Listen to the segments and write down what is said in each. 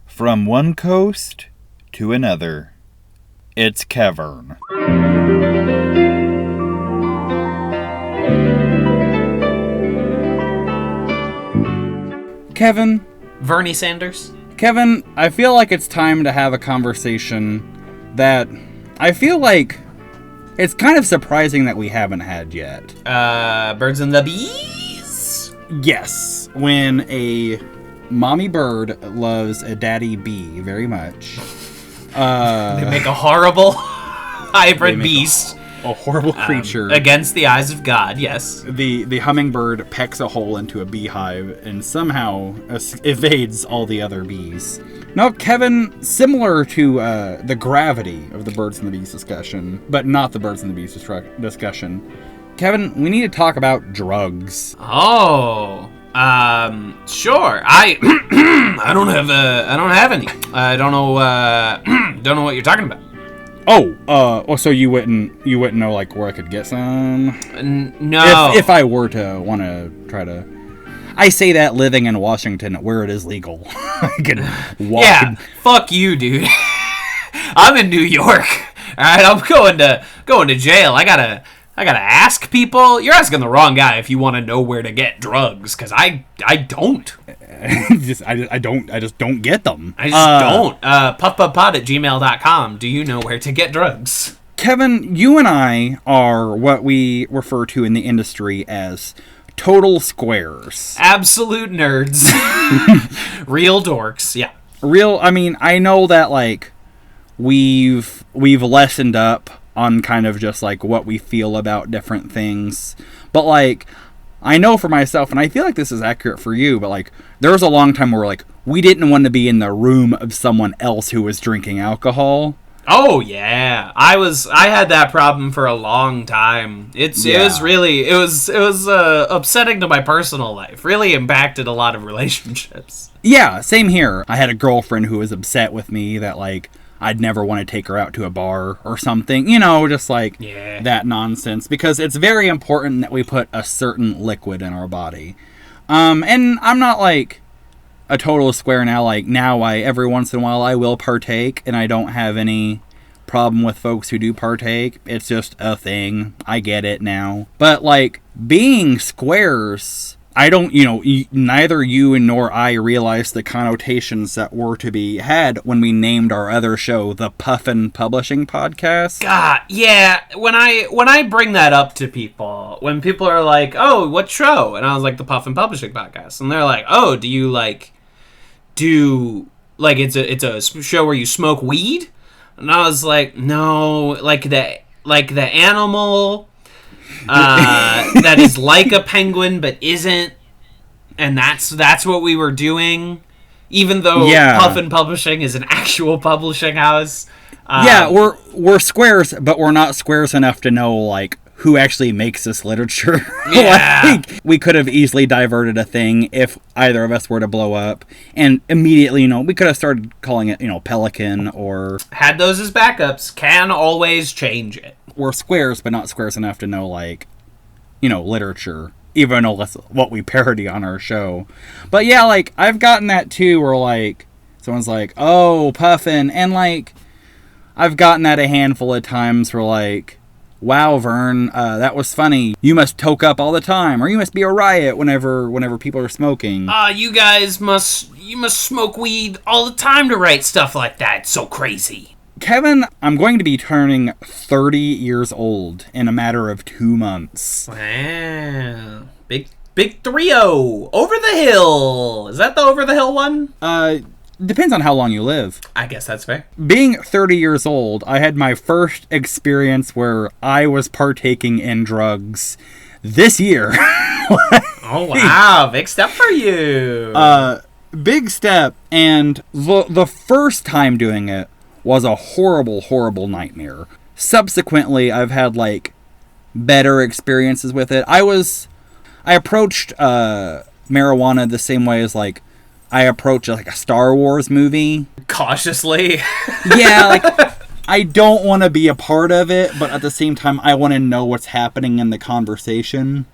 From one coast to another, it's KeVern. Kevin. Vernie Sanders. Kevin, I feel like it's time to have a conversation that I feel like it's kind of surprising that we haven't had yet. Birds and the Bees? Yes. When a mommy bird loves a daddy bee very much. They make a horrible hybrid beast. A horrible creature. Against the eyes of God, yes. The hummingbird pecks a hole into a beehive and somehow evades all the other bees. Now, Kevin, similar to the gravity of the birds and the bees discussion, but not the birds and the bees discussion, Kevin, we need to talk about drugs. Oh, sure. I don't have any. I don't know what you're talking about. So you wouldn't know like where I could get some? No. If I were to want to try to, I say that living in Washington where it is legal, I can walk. Yeah, fuck you, dude. I'm in New York. All right, I'm going to jail. I gotta ask people. You're asking the wrong guy if you want to know where to get drugs, because I don't. I just don't get them. I just don't. puffpuffpod@gmail.com. Do you know where to get drugs? Kevin, you and I are what we refer to in the industry as total squares. Absolute nerds. Real dorks, yeah. I mean, I know that, like, we've lessened up on kind of just, like, what we feel about different things. But, like, I know for myself, and I feel like this is accurate for you, but, like, there was a long time where, like, we didn't want to be in the room of someone else who was drinking alcohol. Oh, yeah. I had that problem for a long time. It was upsetting to my personal life. Really impacted a lot of relationships. Yeah, same here. I had a girlfriend who was upset with me that, like, I'd never want to take her out to a bar or something. You know, just like that nonsense. Because it's very important that we put a certain liquid in our body. And I'm not like a total square now. Like, now every once in a while I will partake, and I don't have any problem with folks who do partake. It's just a thing. I get it now. But, like, being squares, I don't, neither you nor I realized the connotations that were to be had when we named our other show the Puffin Publishing Podcast. God, yeah. When I bring that up to people, when people are like, "Oh, what show?" and I was like, "The Puffin Publishing Podcast," and they're like, "Oh, do you it's a show where you smoke weed?" And I was like, "No, like the animal." That is like a penguin but isn't, and that's what we were doing, even though Puffin Publishing is an actual publishing house. We're squares, but we're not squares enough to know like who actually makes this literature. Like, we could have easily diverted a thing if either of us were to blow up, and immediately, we could have started calling it, Pelican, or had those as backups. Can always change it. We're squares, but not squares enough to know, like, literature, even though that's what we parody on our show. But yeah, like, I've gotten that too, where, like, someone's like, "Oh, Puffin," and, like, I've gotten that a handful of times where, like, "Wow, Vern, that was funny. You must toke up all the time, or you must be a riot whenever people are smoking." You guys must smoke weed all the time to write stuff like that. It's so crazy. Kevin, I'm going to be turning 30 years old in a matter of 2 months. Wow. Big 3-0. Over the hill. Is that the over the hill one? Depends on how long you live. I guess that's fair. Being 30 years old, I had my first experience where I was partaking in drugs this year. Oh, wow. Big step for you. Big step. And the first time doing it was a horrible, horrible nightmare. Subsequently, I've had, like, better experiences with it. I approached marijuana the same way as, like, I approach, like, a Star Wars movie. Cautiously. Yeah, like, I don't want to be a part of it, but at the same time, I want to know what's happening in the conversation.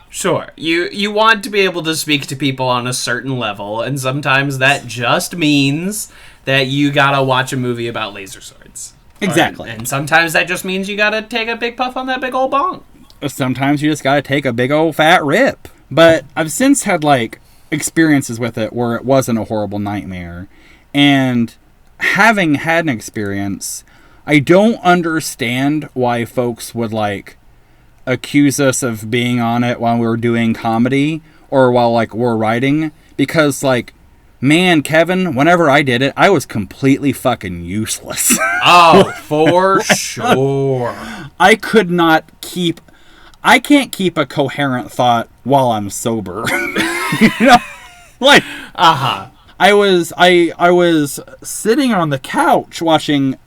Sure. You want to be able to speak to people on a certain level, and sometimes that just means that you gotta watch a movie about laser swords. Exactly. And sometimes that just means you gotta take a big puff on that big old bong. Sometimes you just gotta take a big old fat rip. But I've since had, like, experiences with it where it wasn't a horrible nightmare. And having had an experience, I don't understand why folks would, like, accuse us of being on it while we're doing comedy or while, like, we're writing. Because, like, man, Kevin, whenever I did it, I was completely fucking useless. Oh, for sure. I can't keep a coherent thought while I'm sober. You know? Like, I was sitting on the couch watching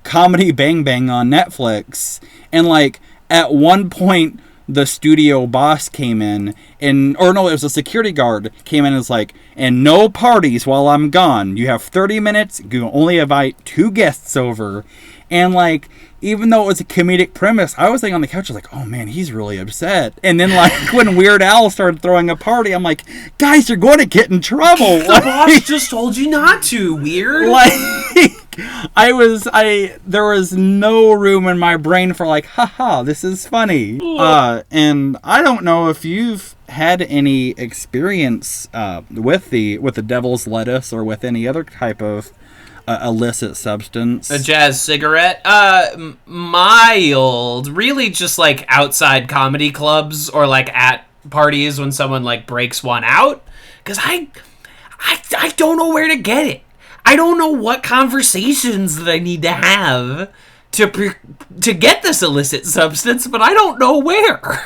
Comedy Bang Bang on Netflix, and, like, at one point the studio boss came in, it was a security guard came in and was like, and no parties while I'm gone. You have 30 minutes. You can only invite 2 guests over. And, like, even though it was a comedic premise, I was laying on the couch, I was like, oh man, he's really upset. And then, like, when Weird Al started throwing a party, I'm like, guys, you're going to get in trouble. The boss just told you not to, Weird. Like, there was no room in my brain for, like, haha, this is funny. And I don't know if you've had any experience with the devil's lettuce or with any other type of illicit substance. A jazz cigarette? Mild. Really just, like, outside comedy clubs or, like, at parties when someone, like, breaks one out. Because I don't know where to get it. I don't know what conversations that I need to have to get this illicit substance, but I don't know where.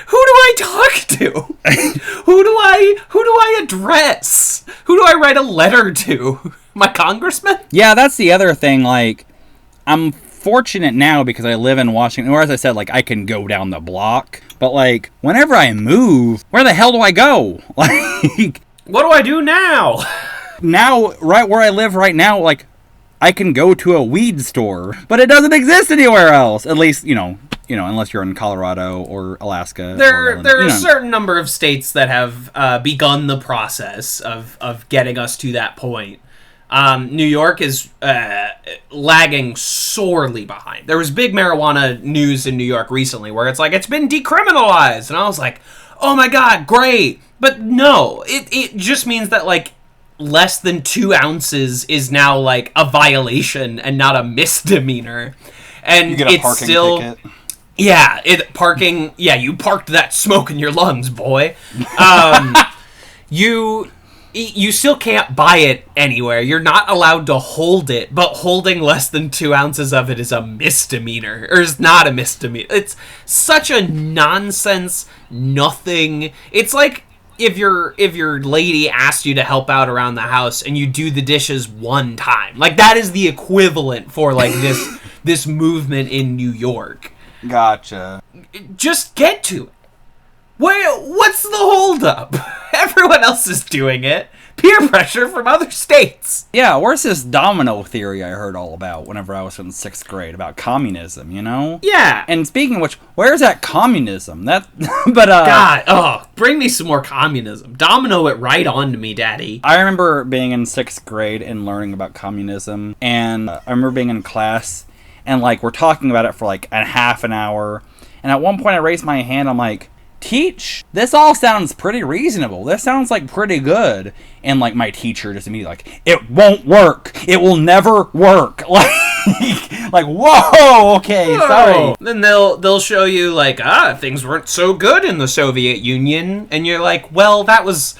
Who do I talk to? Who do I address? Who do I write a letter to? My congressman? Yeah, that's the other thing. Like, I'm fortunate now because I live in Washington, or as I said, like, I can go down the block. But, like, whenever I move, where the hell do I go? Like, what do I do now? Now, right where I live right now, like, I can go to a weed store, but it doesn't exist anywhere else. At least, you know, unless you're in Colorado or Alaska. There are a certain number of states that have begun the process of getting us to that point. New York is lagging sorely behind. There was big marijuana news in New York recently where it's like, it's been decriminalized. And I was like, oh my God, great. But no, it just means that, like, less than 2 ounces is now, like, a violation and not a misdemeanor. And you get a parking ticket. Yeah, you parked that smoke in your lungs, boy. You still can't buy it anywhere. You're not allowed to hold it, but holding less than 2 ounces of it is a misdemeanor. Or is not a misdemeanor. It's such a nonsense nothing. It's like if your lady asked you to help out around the house and you do the dishes one time. Like, that is the equivalent for, like, this movement in New York. Gotcha. Just get to it. What's the holdup? Everyone else is doing it. Peer pressure from other states. Yeah, where's this domino theory I heard all about whenever I was in 6th grade about communism, you know? Yeah. And speaking of which, where's that communism? God, bring me some more communism. Domino it right on to me, Daddy. I remember being in 6th grade and learning about communism, and I remember being in class, and, like, we're talking about it for, like, a half an hour, and at one point I raised my hand, I'm like, teach, this all sounds pretty reasonable. This sounds, like, pretty good. And, like, my teacher just immediately, like, it won't work. It will never work. Like, whoa, okay, sorry. Then they'll show you, like, things weren't so good in the Soviet Union, and you're like, well, that was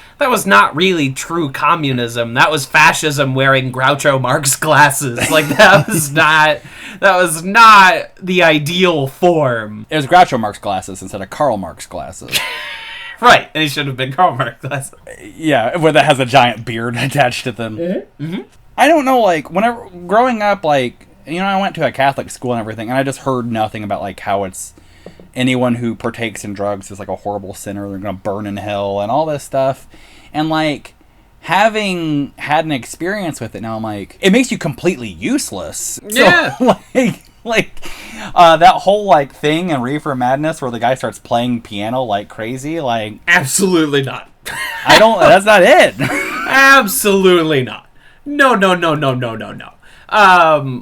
not really true communism. That was fascism wearing Groucho Marx glasses. Like, that was not the ideal form. It was Groucho Marx glasses instead of Karl Marx glasses. Right, and he should have been Karl Marx glasses. Yeah, where that has a giant beard attached to them. Mm-hmm. I don't know, like, whenever growing up, like, you know, I went to a Catholic school and everything, and I just heard nothing about, like, how it's anyone who partakes in drugs is, like, a horrible sinner, they're gonna burn in hell, and all this stuff. And, like, having had an experience with it now, I'm like, it makes you completely useless. Yeah. So, like, Like, that whole, like, thing in Reefer Madness where the guy starts playing piano like crazy, like... Absolutely not. That's not it. Absolutely not. No.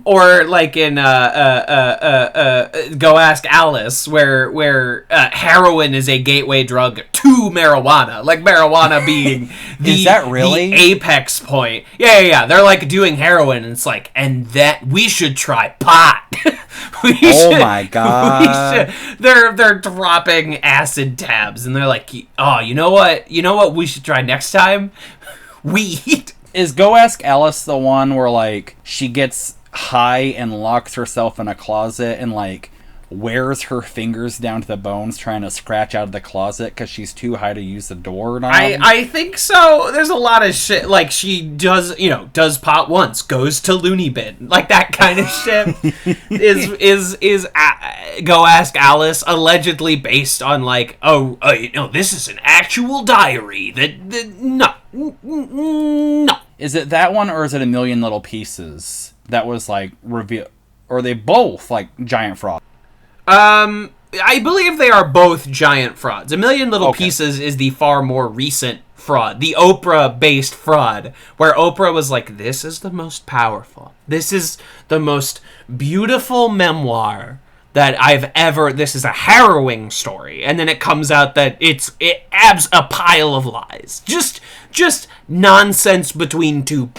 Or like in Go Ask Alice, where heroin is a gateway drug to marijuana. Like marijuana being Is that really? the apex point? Yeah. They're like doing heroin, and it's like, and that we should try pot. My god! They're dropping acid tabs, and they're like, oh, you know what we should try next time? Weed. Is Go Ask Alice the one where, like, she gets high and locks herself in a closet and, like, wears her fingers down to the bones trying to scratch out of the closet because she's too high to use the door knob? I think so. There's a lot of shit. Like, she does pot once, goes to loony bin. Like, that kind of shit is Go Ask Alice allegedly based on, like, this is an actual diary. No. Is it that one, or is it A Million Little Pieces that was, like, reveal? Or are they both, like, giant frauds? I believe they are both giant frauds. A Million Little Pieces is the far more recent fraud. The Oprah-based fraud, where Oprah was like, this is the most powerful. This is the most beautiful memoir that I've ever... This is a harrowing story. And then it comes out that it abs a pile of lies. Just nonsense between two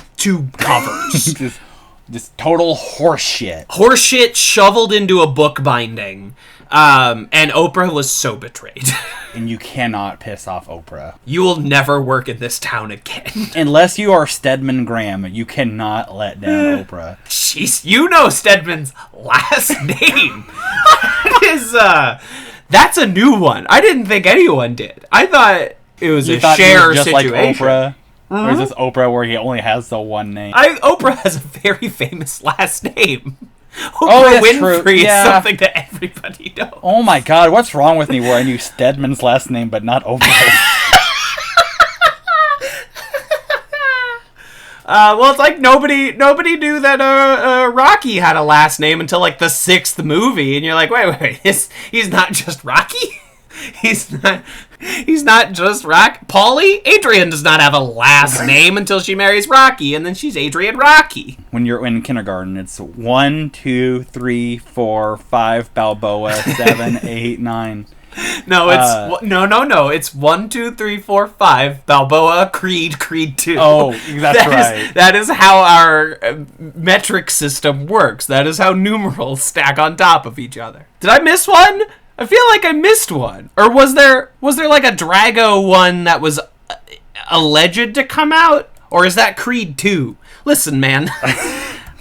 covers. Just total horseshit. Horseshit shoveled into a book binding. And Oprah was so betrayed. And you cannot piss off Oprah. You will never work in this town again. Unless you are Stedman Graham, you cannot let down Oprah. Jeez, you know Stedman's last name. That's a new one. I didn't think anyone did. I thought it was a share just situation. Like Oprah? Or is this Oprah where he only has the one name? Oprah has a very famous last name. Oprah Winfrey is something that everybody knows. Oh my god, what's wrong with me where I knew Stedman's last name but not Oprah's? Well, it's like nobody knew that Rocky had a last name until like the 6th movie, and you're like, wait, he's not just Rocky? He's not just Rock. Paulie? Adrian does not have a last name until she marries Rocky, and then she's Adrian Rocky. When you're in kindergarten, it's 1, 2, 3, 4, 5 Balboa, 7, 8, 9. No, it's no. It's 1, 2, 3, 4, 5 Balboa, Creed 2. Oh, that's right. That is how our metric system works. That is how numerals stack on top of each other. Did I miss one? I feel like I missed one. Or was there like a Drago one that was alleged to come out? Or is that Creed 2? Listen, man.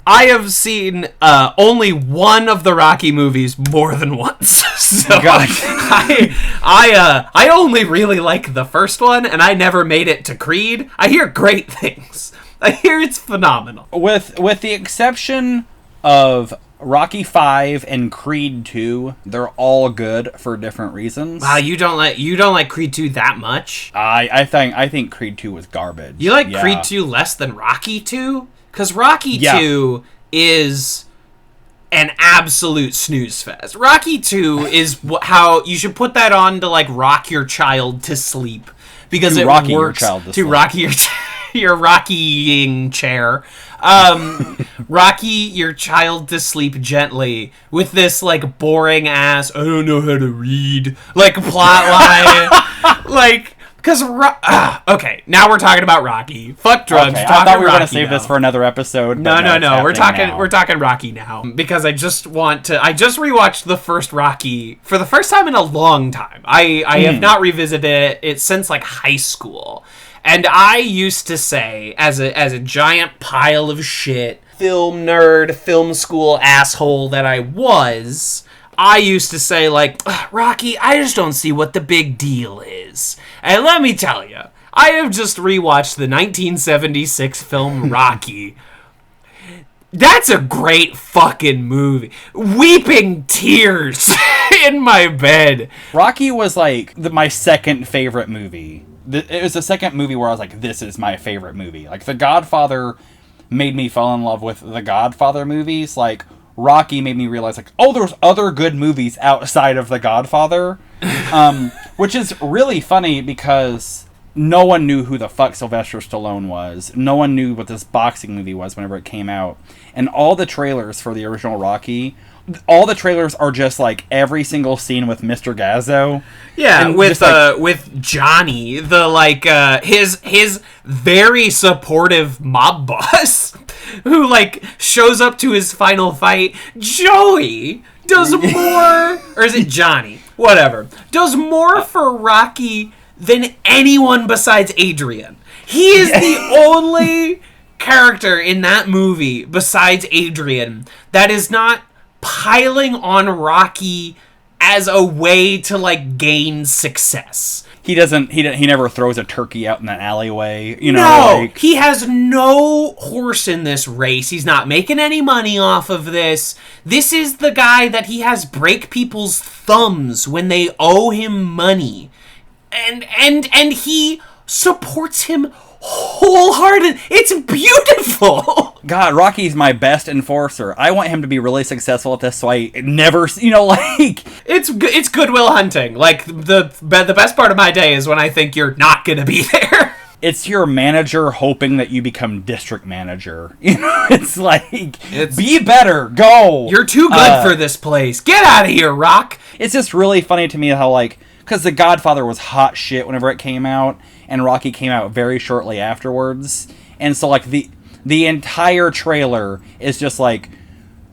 I have seen only one of the Rocky movies more than once. So I only really like the first one, and I never made it to Creed. I hear great things. I hear it's phenomenal. With the exception of Rocky 5 and Creed 2, they're all good for different reasons. Wow, you don't like Creed 2 that much? I think Creed 2 was garbage. You like Creed 2 less than Rocky 2? Because Rocky 2 is an absolute snooze fest. Rocky 2 is how you should put that on to like rock your child to sleep, because it works to rock your rockying chair. Rocky your child to sleep gently with this like boring ass I don't know how to read like plot line. Like, because okay, now we're talking about Rocky. Fuck drugs. Okay, I thought we were going to save this for another episode. No. We're talking Rocky now, because I just rewatched the first Rocky for the first time in a long time. I have not revisited it since like high school. And I used to say, as a giant pile of shit, film nerd, film school asshole that I was, I used to say, like, Rocky, I just don't see what the big deal is. And let me tell you, I have just rewatched the 1976 film Rocky. That's a great fucking movie. Weeping tears in my bed. Rocky was like my second favorite movie. It was the second movie where I was like, this is my favorite movie. Like, The Godfather made me fall in love with the Godfather movies. Like, Rocky made me realize, like, oh, there's other good movies outside of The Godfather. Which is really funny because no one knew who the fuck Sylvester Stallone was. No one knew what this boxing movie was whenever it came out. And all the trailers for the original Rocky, all the trailers are just like every single scene with Mr. Gazzo. Yeah, with Johnny, the like his very supportive mob boss who like shows up to his final fight. Joey does more, or is it Johnny? Whatever. Does more for Rocky than anyone besides Adrian. He is the only character in that movie besides Adrian that is not piling on Rocky as a way to like gain success. He never throws a turkey out in that alleyway, you know. No, like, he has no horse in this race. He's not making any money off of this. This is the guy that he has break people's thumbs when they owe him money. And he supports him wholehearted. It's beautiful. God, Rocky's my best enforcer. I want him to be really successful at this, so I never, you know, like... It's Goodwill Hunting. Like, the best part of my day is when I think you're not gonna be there. It's your manager hoping that you become district manager. You know, it's like, be better, go! You're too good for this place. Get out of here, Rock! It's just really funny to me how, like, because The Godfather was hot shit whenever it came out, and Rocky came out very shortly afterwards. And so, like, the entire trailer is just like,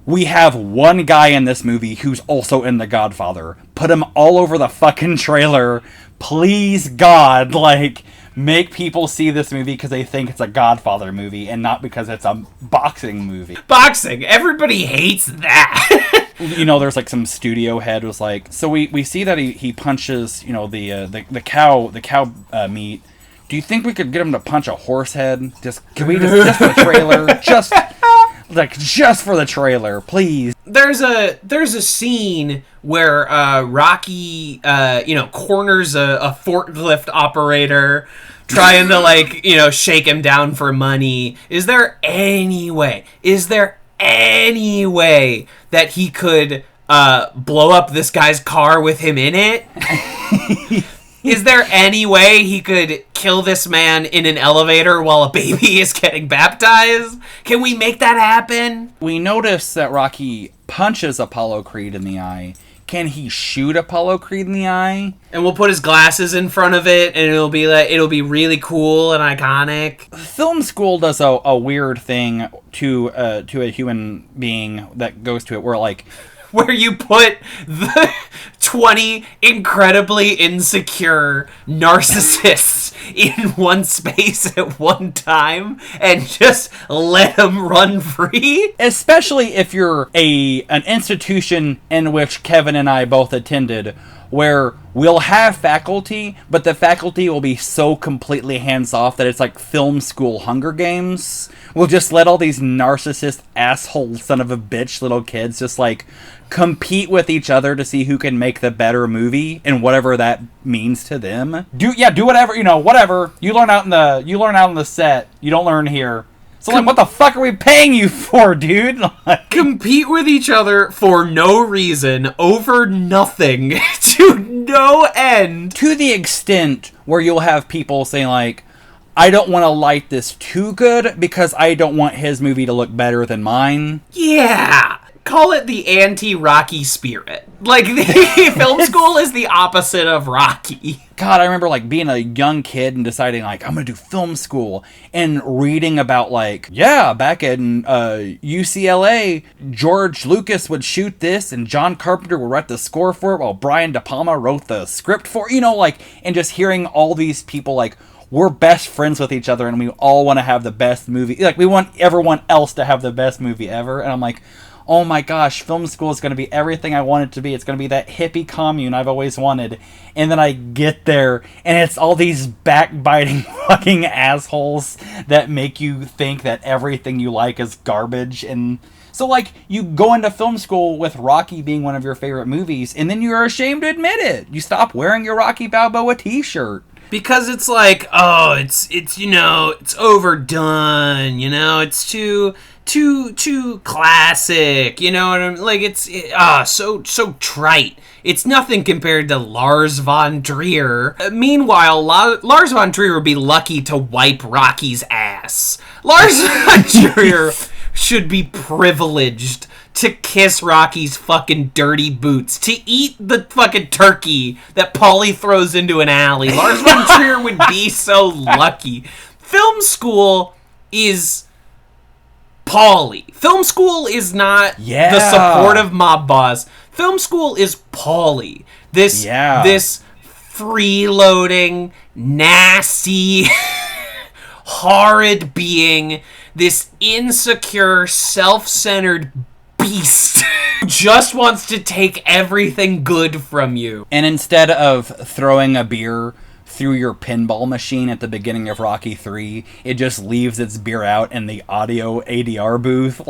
we have one guy in this movie who's also in The Godfather. Put him all over the fucking trailer. Please, God, like, make people see this movie because they think it's a Godfather movie and not because it's a boxing movie. Boxing! Everybody hates that! You know, there's like some studio head was like, so we see that he punches, you know, the cow meat. Do you think we could get him to punch a horse head? Just for the trailer, just for the trailer, please. There's a scene where Rocky corners a forklift operator trying to like, you know, shake him down for money. Is there any way that he could blow up this guy's car with him in it? Is there any way he could kill this man in an elevator while a baby is getting baptized? Can we make that happen? We notice that Rocky punches Apollo Creed in the eye. Can he shoot Apollo Creed in the eye? And we'll put his glasses in front of it, and it'll be really cool and iconic. Film school does a weird thing to a human being that goes to it, where you put the 20 incredibly insecure narcissists in one space at one time and just let them run free. Especially if you're an institution in which Kevin and I both attended, where we'll have faculty, but the faculty will be so completely hands-off that it's like film school Hunger Games. We'll just let all these narcissist asshole son of a bitch little kids just like compete with each other to see who can make the better movie and whatever that means to them. Do whatever, you know, whatever. You learn out on the set. You don't learn here. So, like, what the fuck are we paying you for, dude? Like, compete with each other for no reason, over nothing, to no end. To the extent where you'll have people saying, like, I don't want to light this too good because I don't want his movie to look better than mine. Yeah. Call it the anti-Rocky spirit. Like, the film school is the opposite of Rocky. God, I remember, like, being a young kid and deciding, like, I'm going to do film school and reading about, like, yeah, back in UCLA, George Lucas would shoot this and John Carpenter would write the score for it while Brian De Palma wrote the script for it, you know, like, and just hearing all these people, like, we're best friends with each other and we all want to have the best movie. Like, we want everyone else to have the best movie ever. And I'm like, oh my gosh, film school is going to be everything I want it to be. It's going to be that hippie commune I've always wanted. And then I get there, and it's all these backbiting fucking assholes that make you think that everything you like is garbage. And so, like, you go into film school with Rocky being one of your favorite movies, and then you're ashamed to admit it. You stop wearing your Rocky Balboa t-shirt. Because it's like, oh, it's it's overdone, it's too classic, you know what I mean? Like, it's so trite. It's nothing compared to Lars von Trier. Meanwhile, Lars von Trier would be lucky to wipe Rocky's ass. Lars von Trier should be privileged to kiss Rocky's fucking dirty boots, to eat the fucking turkey that Paulie throws into an alley. Lars von Trier would be so lucky. Film school is Paulie. Film school is not the supportive mob boss. Film school is Paulie. This freeloading, nasty, horrid being, this insecure, self-centered beast just wants to take everything good from you. And instead of throwing a beer through your pinball machine at the beginning of Rocky 3, it just leaves its beer out in the audio ADR booth.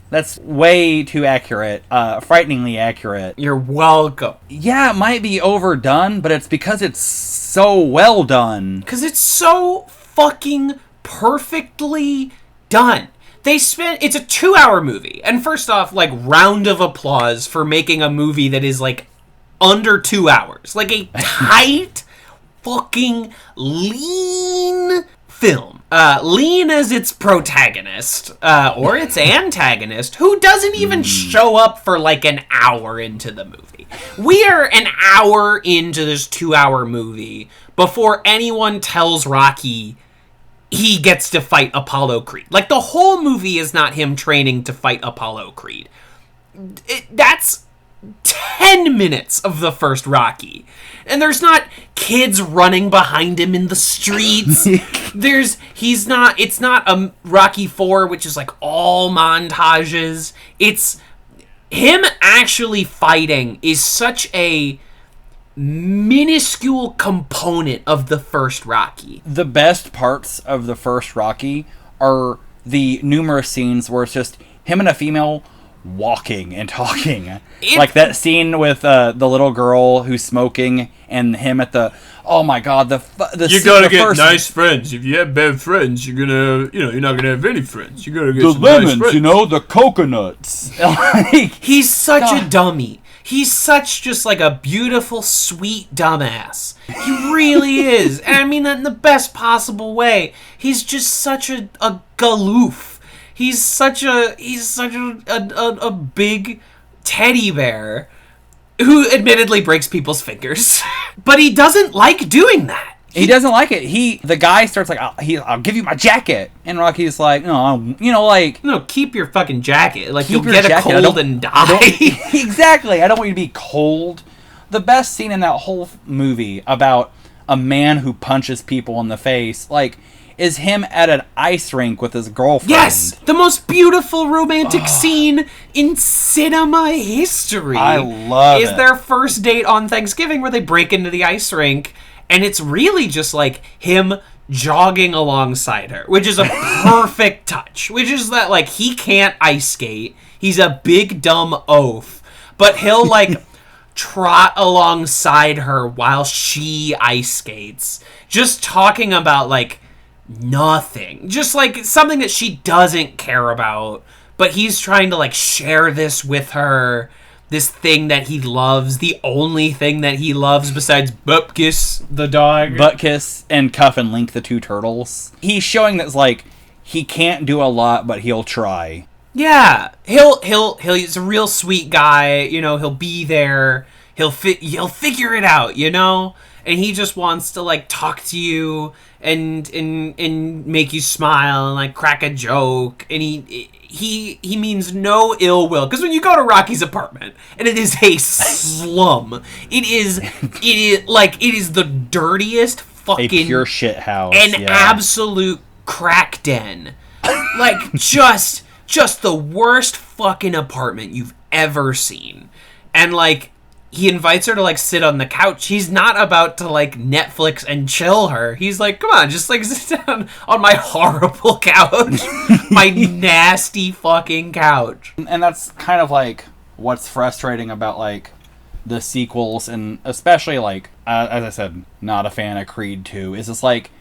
That's way too accurate. Frighteningly accurate. You're welcome. Yeah, it might be overdone, but it's because it's so well done. Because it's so fucking perfectly done. It's a 2-hour movie. And first off, round of applause for making a movie that is, under 2 hours. Like a tight, fucking lean film. Lean as its protagonist, or its antagonist, who doesn't even show up for an hour into the movie. We are an hour into this 2-hour movie before anyone tells Rocky he gets to fight Apollo Creed. The whole movie is not him training to fight Apollo Creed. That's 10 minutes of the first Rocky. And there's not kids running behind him in the streets. It's not a Rocky 4, which is all montages. It's him actually fighting is such a minuscule component of the first Rocky. The best parts of the first Rocky are the numerous scenes where it's just him and a female walking and talking. Like that scene with the little girl who's smoking and him at the... Oh my god, you gotta get nice friends. If you have bad friends, you're not gonna have any friends. You gotta get some nice friends. The coconuts. He's such a dummy. He's such just a beautiful, sweet dumbass. He really is. And I mean that in the best possible way. He's just such a galoof. He's such a big teddy bear who admittedly breaks people's fingers. But he doesn't like doing that. He doesn't like it. The guy starts I'll give you my jacket. And Rocky's like, no, No, keep your fucking jacket. You'll get a cold and die. Exactly. I don't want you to be cold. The best scene in that whole movie about a man who punches people in the face, is him at an ice rink with his girlfriend. Yes! The most beautiful romantic scene in cinema history. I love it. Is their first date on Thanksgiving where they break into the ice rink, and it's really just him jogging alongside her, which is a perfect touch. Which is that, he can't ice skate. He's a big dumb oaf. But he'll, trot alongside her while she ice skates. Just talking about, nothing. Just something that she doesn't care about, but he's trying to share this with her, this thing that he loves, the only thing that he loves besides Bupkis the dog, Butkus and Cuff and Link the two turtles. He's showing that he can't do a lot, but he'll try. Yeah, he's a real sweet guy, he'll be there, he'll figure it out, and he just wants to talk to you and make you smile and crack a joke, and he means no ill will, because when you go to Rocky's apartment and it is a slum, it is the dirtiest fucking a pure shit house, absolute crack den, just the worst fucking apartment you've ever seen. And he invites her to sit on the couch. He's not about to Netflix and chill her. He's come on, just sit down on my horrible couch. My nasty fucking couch. And that's kind of what's frustrating about the sequels, and especially like as I said, not a fan of Creed 2, is just like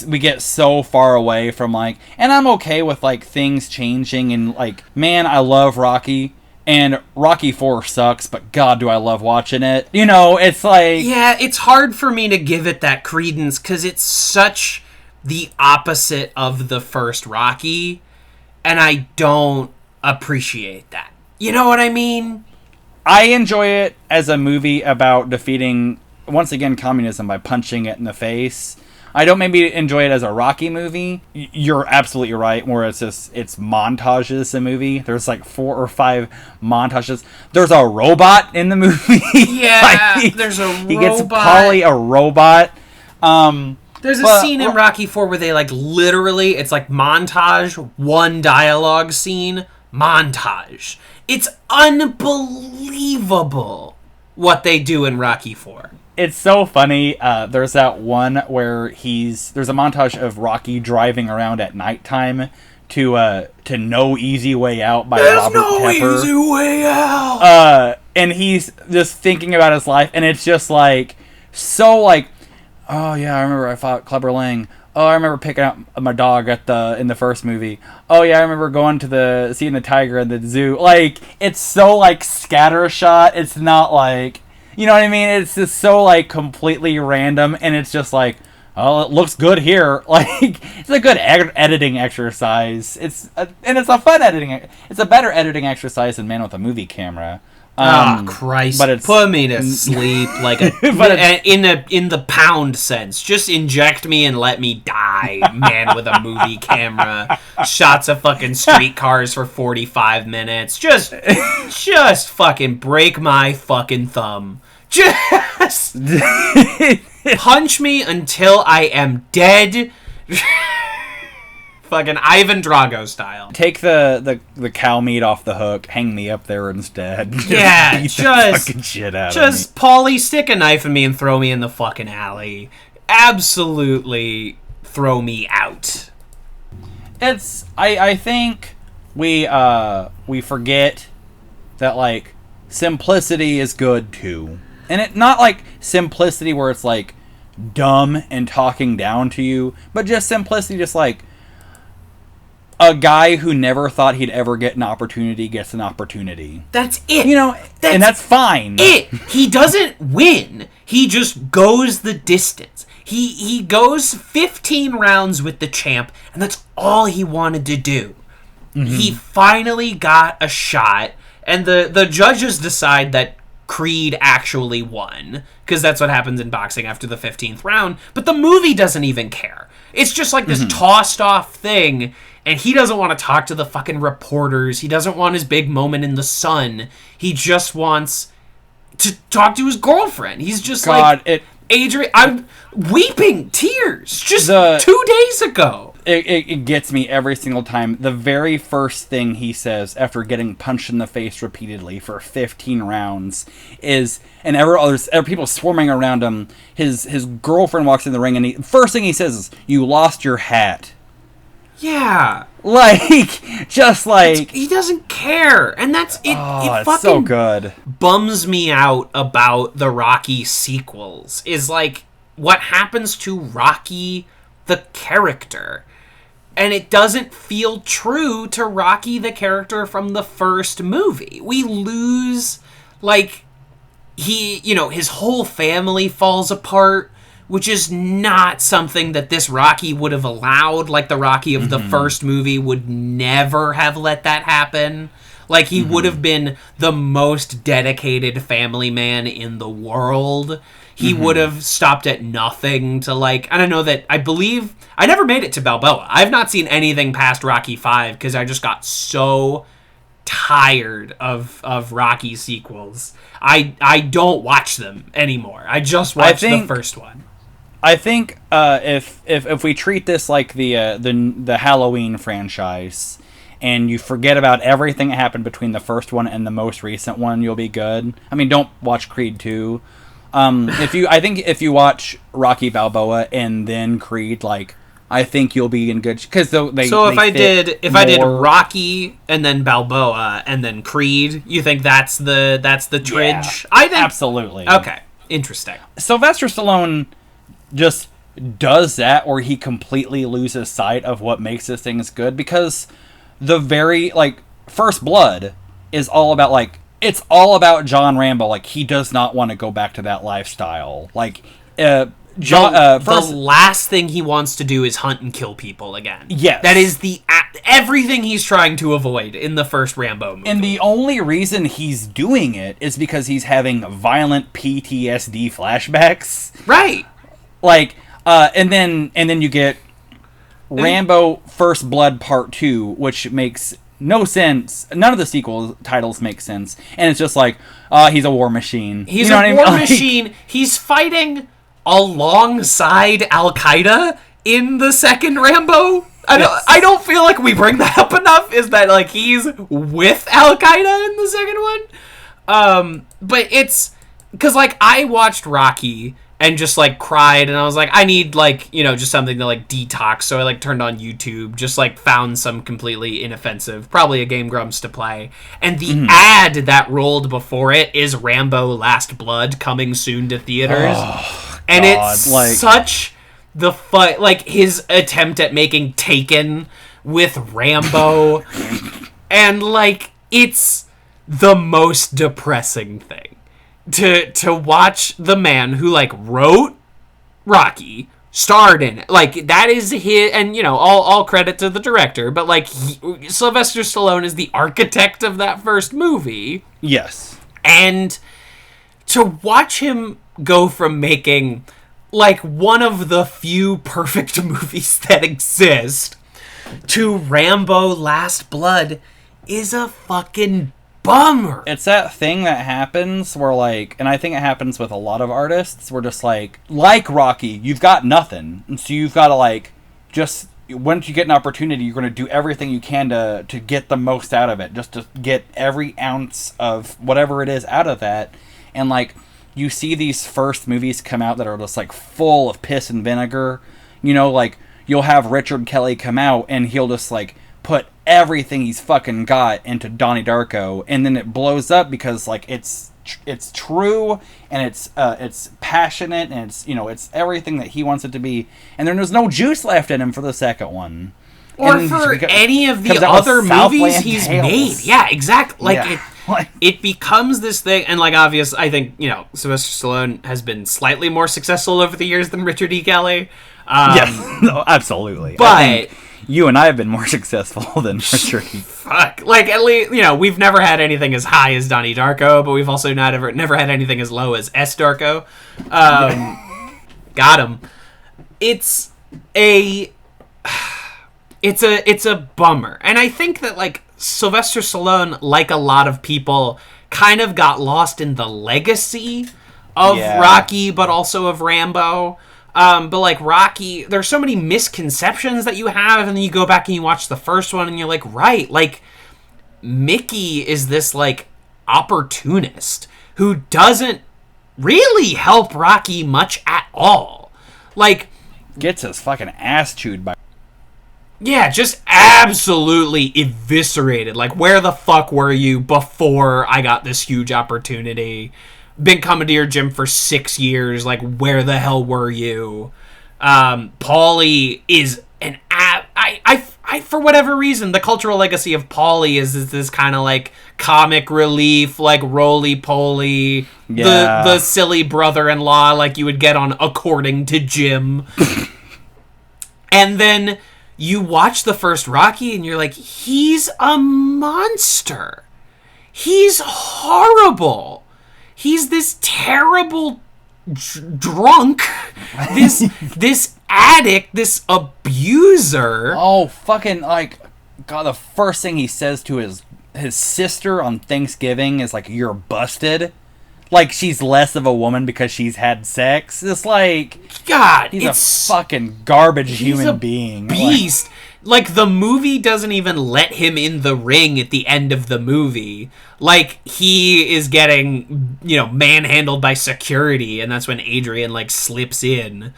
we get so far away from like, and I'm okay with like things changing, and like, man, I love Rocky, and Rocky 4 sucks, but God, do I love watching it. You know, it's like, yeah, it's hard for me to give it that credence because it's such the opposite of the first Rocky, and I don't appreciate that. You know what I mean? I enjoy it as a movie about defeating, once again, communism by punching it in the face. I don't maybe enjoy it as a Rocky movie. You're absolutely right, where it's montages, the movie. There's like 4 or 5 montages. There's a robot in the movie. Yeah, there's a robot. He gets Polly a robot. There's a scene in Rocky 4 where they like literally, it's like montage, one dialogue scene, montage. It's unbelievable what they do in Rocky 4. It's so funny. There's that one where there's a montage of Rocky driving around at nighttime to No Easy Way Out by Robert Pepper. There's no easy way out. And he's just thinking about his life, and it's just like so like, oh yeah, I remember I fought Clubber Lang. Oh, I remember picking up my dog in the first movie. Oh yeah, I remember going to seeing the tiger at the zoo. Like, it's so like scattershot. It's not like, you know what I mean? It's just so like completely random, and it's just like, oh, it looks good here. Like, it's a good editing exercise. It's a fun editing. It's a better editing exercise than Man with a Movie Camera. Christ! But it's, put me to sleep, like in the pound sense. Just inject me and let me die, Man with a Movie Camera. Shots of fucking streetcars for 45 minutes. Just fucking break my fucking thumb. Just punch me until I am dead. Fucking Ivan Drago style. Take the cow meat off the hook, hang me up there instead. Yeah, beat the fucking shit out of me. Just Paulie, stick a knife in me and throw me in the fucking alley. Absolutely throw me out. I think we forget that like simplicity is good too. And it not like simplicity where it's like dumb and talking down to you, but just simplicity, just like a guy who never thought he'd ever get an opportunity gets an opportunity. That's it. You know, and that's fine. He doesn't win. He just goes the distance. He goes 15 rounds with the champ, and that's all he wanted to do. Mm-hmm. He finally got a shot, and the judges decide that Creed actually won, because that's what happens in boxing after the 15th round, but the movie doesn't even care. It's just like this tossed off thing, and he doesn't want to talk to the fucking reporters. He doesn't want his big moment in the sun. He just wants to talk to his girlfriend. He's just Adrian, I'm weeping tears just 2 days ago. It gets me every single time. The very first thing he says after getting punched in the face repeatedly for 15 rounds is, and there's people swarming around him. His girlfriend walks in the ring, and first thing he says is, "You lost your hat." Yeah. Like, just like... He doesn't care. And that's... It it's fucking so good. Bums me out about the Rocky sequels. Is like, what happens to Rocky the character? And it doesn't feel true to Rocky the character from the first movie. We lose, like... his whole family falls apart, which is not something that this Rocky would have allowed. Like, the Rocky of the first movie would never have let that happen. Like, he would have been the most dedicated family man in the world. He would have stopped at nothing to, like... I don't know that... I believe... I never made it to Balboa. I've not seen anything past Rocky 5 because I just got so tired of Rocky sequels. I don't watch them anymore. I just watched the first one. I think if we treat this like the Halloween franchise, and you forget about everything that happened between the first one and the most recent one, you'll be good. I mean, don't watch Creed 2. If you watch Rocky Balboa and then Creed, like, I think you'll be in good. Because if I did Rocky and then Balboa and then Creed, you think that's the tridge? Yeah, I think absolutely. Okay, interesting. Sylvester Stallone just does that, or he completely loses sight of what makes his things good, because the very First Blood is all about it's all about John Rambo. He does not want to go back to that lifestyle. The last thing he wants to do is hunt and kill people again. Yes. That is everything he's trying to avoid in the first Rambo movie. And the only reason he's doing it is because he's having violent PTSD flashbacks. Right. And then you get Rambo First Blood Part 2, which makes no sense. None of the sequel titles make sense. And it's just he's a war machine. He's a war machine. He's fighting alongside Al-Qaeda in the second Rambo. I don't feel like we bring that up enough, is that he's with Al-Qaeda in the second one. But it's because I watched Rocky and just cried, and I was I need just something to detox, so I turned on YouTube, just found some completely inoffensive, probably a Game Grumps to play, and the ad that rolled before it is Rambo Last Blood coming soon to theaters. And it's such the fight, his attempt at making Taken with Rambo, and it's the most depressing thing to watch the man who wrote Rocky, starred in it. That is his, and all credit to the director, but Sylvester Stallone is the architect of that first movie. Yes. And to watch him go from making one of the few perfect movies that exist to Rambo Last Blood is a fucking bummer. It's that thing that happens where and I think it happens with a lot of artists, we're just like Rocky, you've got nothing, and so you've got to just, once you get an opportunity, you're going to do everything you can to get the most out of it, just to get every ounce of whatever it is out of that. And you see these first movies come out that are just full of piss and vinegar. You'll have Richard Kelly come out and he'll just put everything he's fucking got into Donnie Darko, and then it blows up because it's true, and it's passionate, and it's everything that he wants it to be, and then there's no juice left in him for the second one. Or for any of the other movies he's made. Yeah, exactly. It becomes this thing, and obvious, I think, Sylvester Stallone has been slightly more successful over the years than Richard E. Kelly. Yes, no, absolutely. But you and I have been more successful than Richard E. Fuck. At least, we've never had anything as high as Donnie Darko, but we've also never had anything as low as S. Darko. Got him. It's a bummer. And I think that, Sylvester Stallone, a lot of people, kind of got lost in the legacy of Rocky, but also of Rambo. But Rocky, there's so many misconceptions that you have, and then you go back and you watch the first one, and you're right, Mickey is this opportunist who doesn't really help Rocky much at all. Gets his fucking ass chewed by. Yeah, just absolutely eviscerated. Where the fuck were you before I got this huge opportunity? Been coming to your gym for 6 years. Where the hell were you? Paulie is an I for whatever reason, the cultural legacy of Paulie is this kind of comic relief, roly-poly, the silly brother-in-law you would get on According to Jim. And then you watch the first Rocky and you're he's a monster. He's horrible. He's this terrible drunk, this addict, this abuser. Oh, fucking, God, the first thing he says to his sister on Thanksgiving is, you're busted. She's less of a woman because she's had sex. It's God, he's a fucking garbage human being. Beast. The movie doesn't even let him in the ring at the end of the movie. He is getting, manhandled by security, and that's when Adrian, slips in.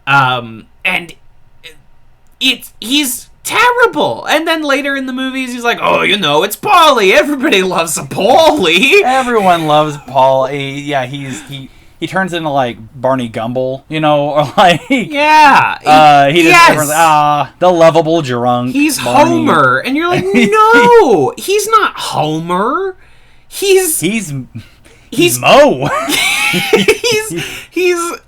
And he's terrible. And then later in the movies, he's like, oh, it's Paulie. Everybody loves a Paulie. Everyone loves Paul. He turns into like Barney Gumble, or like yeah. He just the lovable drunk. He's Barney. Homer, and you're like, no, he's not Homer. He's Mo. he's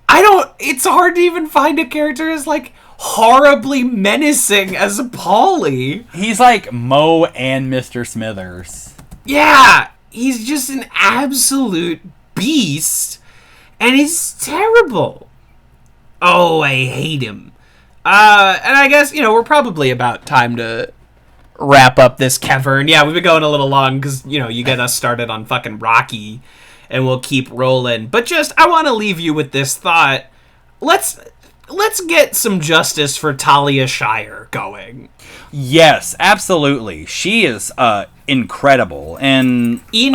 it's hard to even find a character as like horribly menacing as Paulie. He's like Mo and Mr. Smithers. Yeah, he's just an absolute beast, and he's terrible. Oh, I hate him. And I guess, we're probably about time to wrap up this KeVern. Yeah, we've been going a little long because, you get us started on fucking Rocky, and we'll keep rolling. But I want to leave you with this thought. Let's get some justice for Talia Shire going. Yes, absolutely. She is incredible and in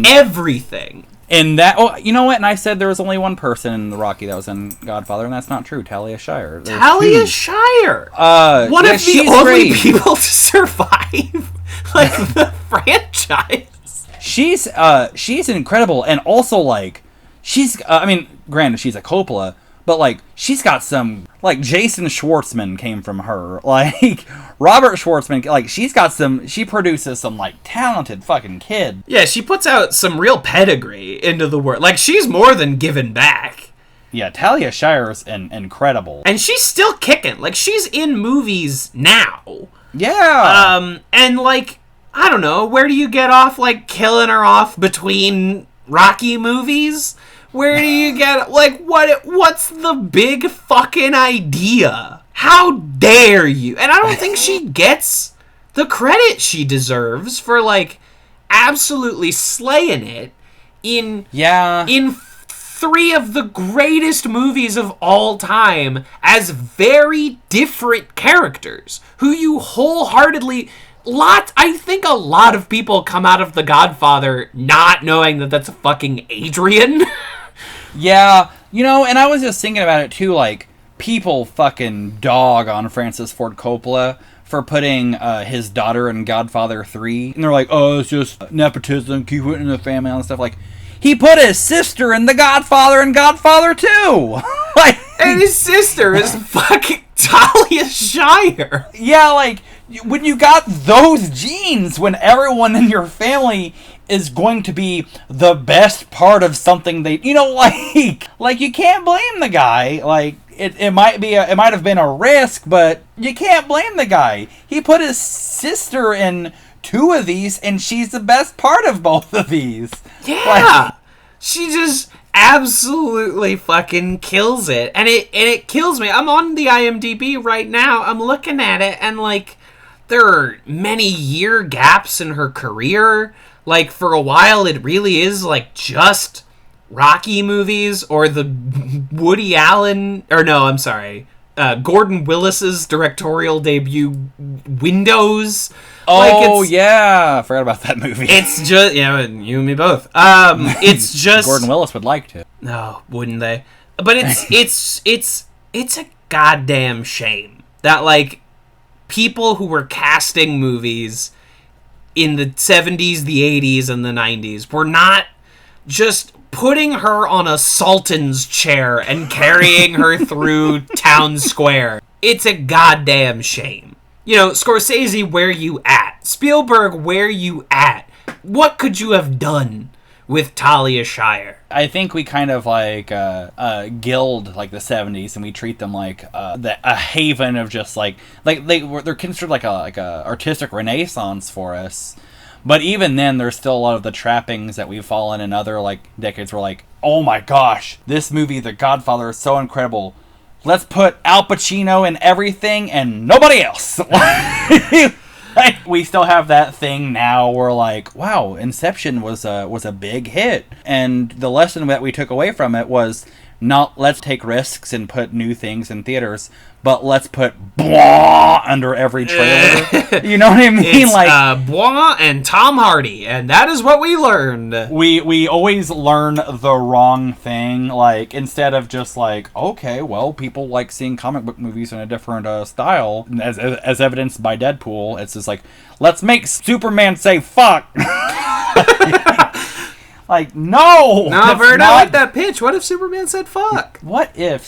everything. And that, you know what? And I said there was only one person in the Rocky that was in Godfather, and that's not true. Talia Shire. Talia Shire. One of the only people to survive like the franchise. She's incredible, and also like she's. Granted, she's a Coppola. But, like, she's got some... Like, Jason Schwartzman came from her. Like, Robert Schwartzman... Like, she produces some, like, talented fucking kid. Yeah, she puts out some real pedigree into the world. Like, she's more than given back. Yeah, Talia Shire's incredible. And she's still kicking. Like, she's in movies now. Yeah. And, like, I don't know. Where do you get off, like, killing her off between Rocky movies? Where do you get, like, what's the big fucking idea? How dare you? And I don't think she gets the credit she deserves for, like, absolutely slaying it in three of the greatest movies of all time as very different characters who you wholeheartedly... I think a lot of people come out of The Godfather not knowing that that's fucking Adrian. Yeah, and I was just thinking about it too, like, people fucking dog on Francis Ford Coppola for putting his daughter in Godfather 3. And they're like, oh, it's just nepotism, keep it in the family and stuff. Like, he put his sister in The Godfather and Godfather 2! Like, and his sister is fucking Talia Shire! Yeah, like, when you got those genes, when everyone in your family is going to be the best part of something they, like you can't blame the guy. Like, it might have been a risk, but you can't blame the guy. He put his sister in 2 of these, and she's the best part of both of these. Yeah, she just absolutely fucking kills it, and it kills me. I'm on the IMDb right now. I'm looking at it, and like, there are many year gaps in her career. Like, for a while, it really is, like, just Rocky movies or the Woody Allen... Or, no, I'm sorry. Gordon Willis's directorial debut, Windows. Oh, yeah. I forgot about that movie. It's just... you and me both. It's just... Gordon Willis would like to. No, wouldn't they? But it's a goddamn shame that, like, people who were casting movies... in the 70s, the 80s, and the 90s, we're not just putting her on a sultan's chair and carrying her through town square. It's a goddamn shame. Scorsese, where you at? Spielberg, where you at? What could you have done with Talia Shire? I think we kind of like gild like the 70s, and we treat them like a haven of just like they're considered like a artistic renaissance for us. But even then, there's still a lot of the trappings that we've fallen in other like decades. We're like, oh my gosh, this movie, The Godfather, is so incredible. Let's put Al Pacino in everything and nobody else. Like, we still have that thing now where, like, wow, Inception was a big hit. And the lesson that we took away from it was not let's take risks and put new things in theaters, but let's put blah under every trailer. You know what I mean? It's blah and Tom Hardy, and that is what we learned. We always learn the wrong thing. Like, instead of just like, okay, well, people like seeing comic book movies in a different style, as evidenced by Deadpool. It's just like, let's make Superman say fuck. Like, no! No, Vern, I like that pitch. What if Superman said fuck? What if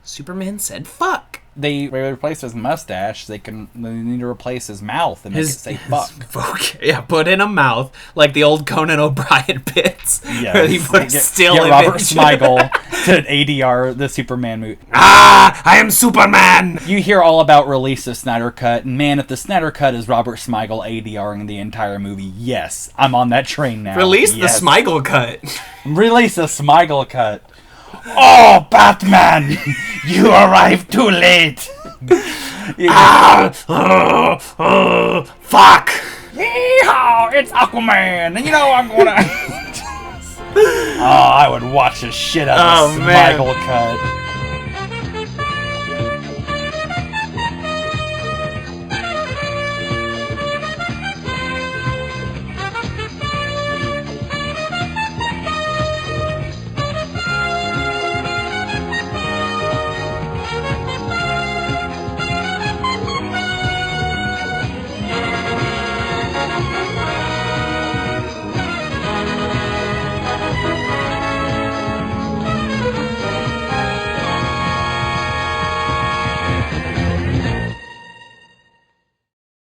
Superman said fuck? they replace his mustache? They need to replace his mouth and make it say fuck. Okay, yeah, put in a mouth, like the old Conan O'Brien bits. Yeah, where he put still get image. Robert Smigel to ADR the Superman movie. Ah, I am Superman! You hear all about release the Snyder Cut, and man, if the Snyder Cut is Robert Smigel ADRing the entire movie, yes, I'm on that train now. Release the Smigel cut. Release the Smigel Cut. Oh, Batman! You arrived too late! Fuck! Yeehaw! It's Aquaman! And you know I'm gonna... Oh, I would watch the shit out of the Smigel Cut.